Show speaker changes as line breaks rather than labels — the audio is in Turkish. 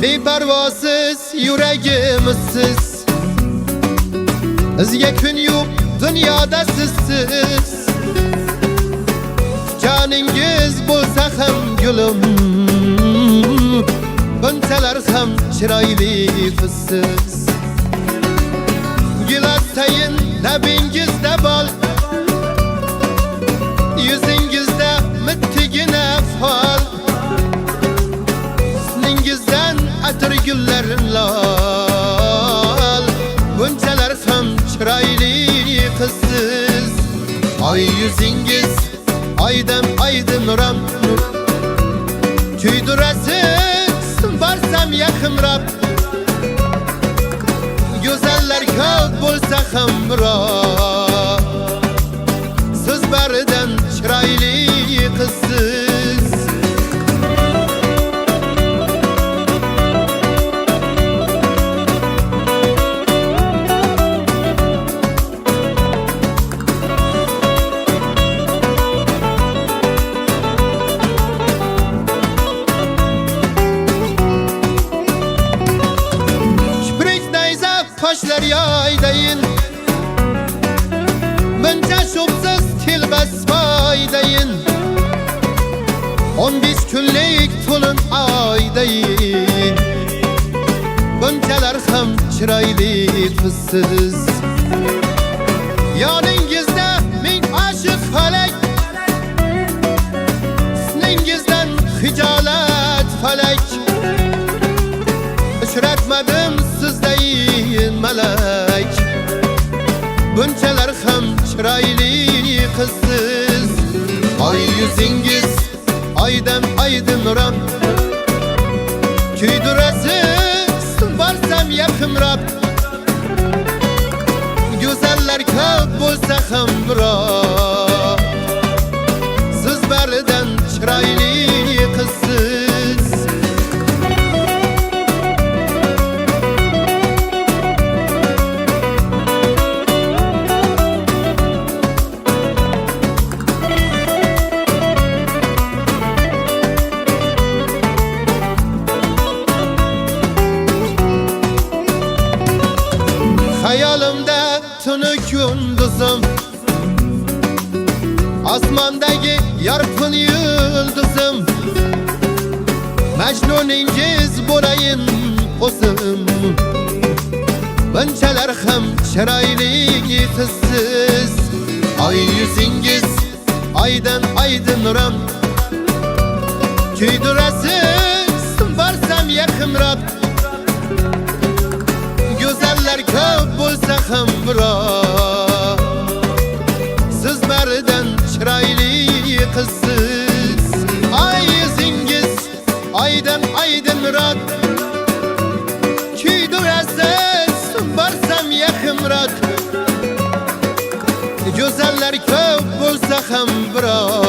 Beparvosiz yuragimizsiz, bizga kun yo'q dunyoda sizsiz. Joningiz bo'lsa ham gulim, bunchalar ham chiroyli qizsiz. Gilatsayin labingizda bol, yuzingizda mittigina fol. Sizningizdan atir gullarim lol, bunchalar ham chiroyli qizsiz. Oy yuzingiz aydan aydin nuram, kuydirasiz borsam yaqinroq. Go'zallar ko'p bo'lsa ham biroq, siz baridan chiroyli qizsiz. Qoshlar yoydayin, buncha shubsiz tilbas foydayin. 15 kunlik to'lin oydayin, bunchalar ham chiroyli qizsiz. Yoningizda ming oshiq falak, sizningizdan hijolat falak. Uchratmadim sizdayin malak, bunchalar ham chiroyli qizsiz. Oy yuzingiz aydan aydin nuram, kuydirasiz borsam yaqinroq. Go'zallar ko'p bo'lsa ham biroq, siz baridan chiroyli qizsiz. Hayolimda tunu kunduzim, osmondagi yorqin yulduzim. Majnuningiz bo'layin o'zim, bunchalar ham chiroyli qizsiz. Oy yuzingiz aydan aydin nuram, kuydirasiz borsam yaqinroq. Go'zallar ko'p bo'lsa ham biroq, siz baridan chiroyli qizsiz. Ay yuzingiz aydan aydin nuram, kuydirasiz borsam yaqinroq. Go'zallar ko'p bo'lsa ham biroq,